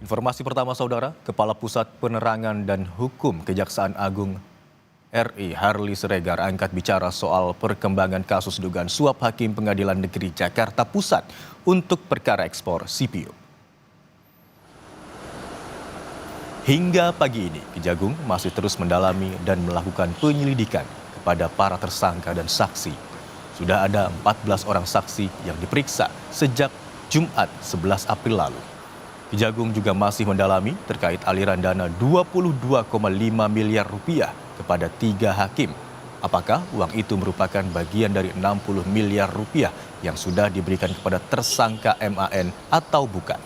Informasi pertama saudara, Kepala Pusat Penerangan dan Hukum Kejaksaan Agung RI Harly Siregar angkat bicara soal perkembangan kasus dugaan suap Hakim Pengadilan Negeri Jakarta Pusat untuk perkara ekspor CPU. Hingga pagi ini, Kejagung masih terus mendalami dan melakukan penyelidikan kepada para tersangka dan saksi. Sudah ada 14 orang saksi yang diperiksa sejak Jumat 11 April lalu. Kejagung juga masih mendalami terkait aliran dana 22,5 miliar rupiah kepada 3 hakim. Apakah uang itu merupakan bagian dari 60 miliar rupiah yang sudah diberikan kepada tersangka MAN atau bukan?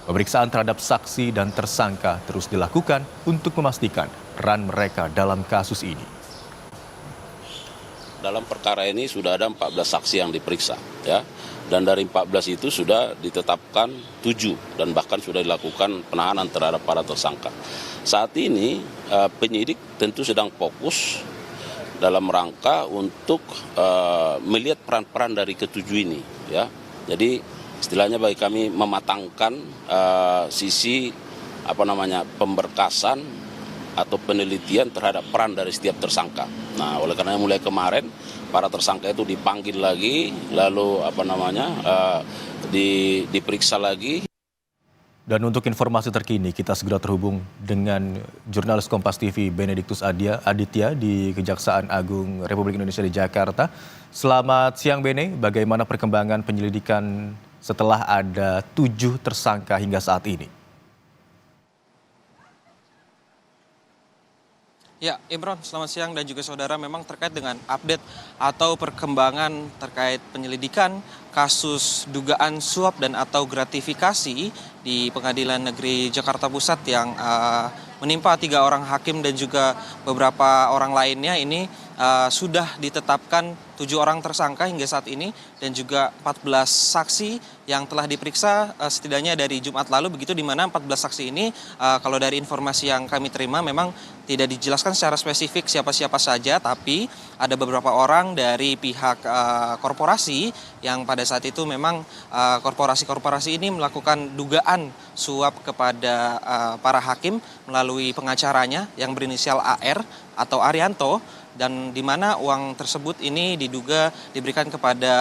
Pemeriksaan terhadap saksi dan tersangka terus dilakukan untuk memastikan peran mereka dalam kasus ini. Dalam perkara ini sudah ada 14 saksi yang diperiksa, ya. Dan dari 14 itu sudah ditetapkan 7 dan bahkan sudah dilakukan penahanan terhadap para tersangka. Saat ini penyidik tentu sedang fokus dalam rangka untuk melihat peran-peran dari ketujuh ini, ya. Jadi istilahnya bagi kami mematangkan sisi pemberkasan atau penelitian terhadap peran dari setiap tersangka. Nah, oleh karena mulai kemarin para tersangka itu dipanggil lagi, lalu diperiksa lagi. Dan untuk informasi terkini, kita segera terhubung dengan jurnalis Kompas TV Benediktus Aditya di Kejaksaan Agung Republik Indonesia di Jakarta. Selamat siang Bene, bagaimana perkembangan penyelidikan setelah ada 7 tersangka hingga saat ini? Ya, Imron, selamat siang dan juga saudara. Memang terkait dengan update atau perkembangan terkait penyelidikan kasus dugaan suap dan atau gratifikasi di Pengadilan Negeri Jakarta Pusat yang menimpa 3 orang hakim dan juga beberapa orang lainnya ini sudah ditetapkan 7 orang tersangka hingga saat ini dan juga 14 saksi yang telah diperiksa setidaknya dari Jumat lalu, begitu di mana 14 saksi ini kalau dari informasi yang kami terima memang tidak dijelaskan secara spesifik siapa-siapa saja, tapi ada beberapa orang dari pihak korporasi yang pada saat itu memang korporasi-korporasi ini melakukan dugaan suap kepada para hakim melalui pengacaranya yang berinisial AR atau Arianto, dan di mana uang tersebut ini diduga diberikan kepada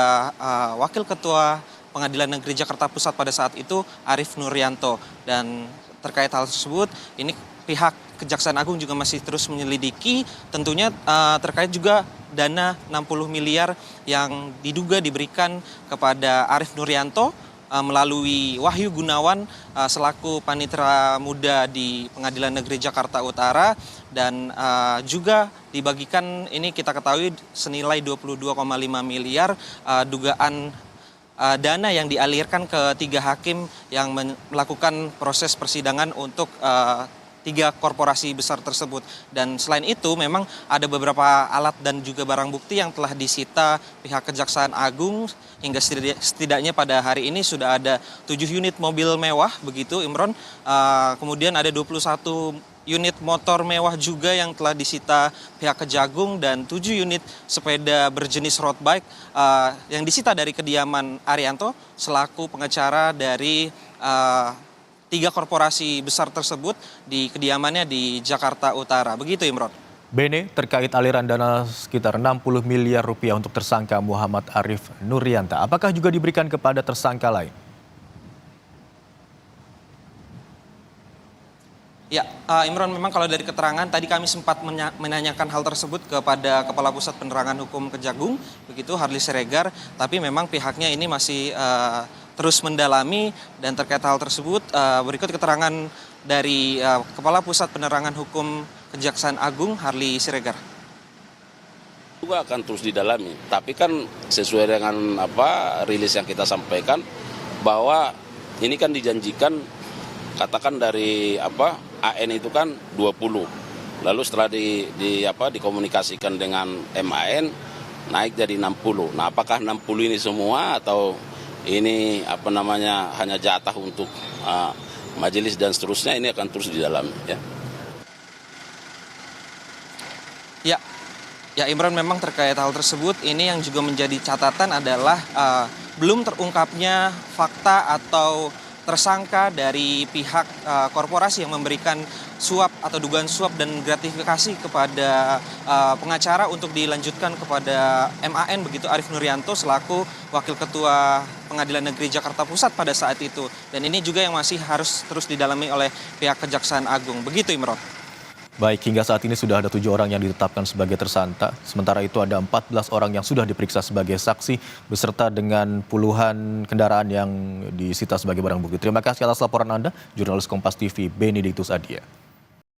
Wakil Ketua Pengadilan Negeri Jakarta Pusat pada saat itu, Arief Nuryanto. Dan terkait hal tersebut, ini pihak Kejaksaan Agung juga masih terus menyelidiki, tentunya terkait juga dana 60 miliar yang diduga diberikan kepada Arief Nuryanto melalui Wahyu Gunawan selaku panitera muda di Pengadilan Negeri Jakarta Utara, dan juga dibagikan, ini kita ketahui senilai 22,5 miliar dugaan dana yang dialirkan ke 3 hakim yang melakukan proses persidangan untuk 3 korporasi besar tersebut. Dan selain itu memang ada beberapa alat dan juga barang bukti yang telah disita pihak Kejaksaan Agung hingga setidaknya pada hari ini sudah ada 7 unit mobil mewah begitu, Imron. Kemudian ada 21 unit motor mewah juga yang telah disita pihak Kejagung dan 7 unit sepeda berjenis road bike yang disita dari kediaman Arianto selaku pengacara dari 3 korporasi besar tersebut di kediamannya di Jakarta Utara. Begitu, Imron. Bene, terkait aliran dana sekitar 60 miliar rupiah untuk tersangka Muhammad Arief Nuryanto, apakah juga diberikan kepada tersangka lain? Ya, Imron, memang kalau dari keterangan tadi kami sempat menanyakan hal tersebut kepada Kepala Pusat Penerangan Hukum Kejagung, begitu Harly Siregar, tapi memang pihaknya ini masih terus mendalami, dan terkait hal tersebut berikut keterangan dari Kepala Pusat Penerangan Hukum Kejaksaan Agung Harly Siregar. Juga akan terus didalami, tapi kan sesuai dengan rilis yang kita sampaikan bahwa ini kan dijanjikan, katakan dari AN itu kan 20, lalu setelah dikomunikasikan dengan MAN naik jadi 60. Nah, apakah 60 ini semua atau ini hanya jatah untuk majelis dan seterusnya, ini akan terus didalami, ya. Ya, Imran, memang terkait hal tersebut ini yang juga menjadi catatan adalah belum terungkapnya fakta atau tersangka dari pihak korporasi yang memberikan suap atau dugaan suap dan gratifikasi kepada pengacara untuk dilanjutkan kepada MAN begitu, Arief Nuryanto selaku Wakil Ketua Pengadilan Negeri Jakarta Pusat pada saat itu. Dan ini juga yang masih harus terus didalami oleh pihak Kejaksaan Agung. Begitu Imron. Baik, hingga saat ini sudah ada 7 orang yang ditetapkan sebagai tersangka. Sementara itu ada 14 orang yang sudah diperiksa sebagai saksi beserta dengan puluhan kendaraan yang disita sebagai barang bukti. Terima kasih atas laporan Anda, jurnalis Kompas TV Benediktus Adia.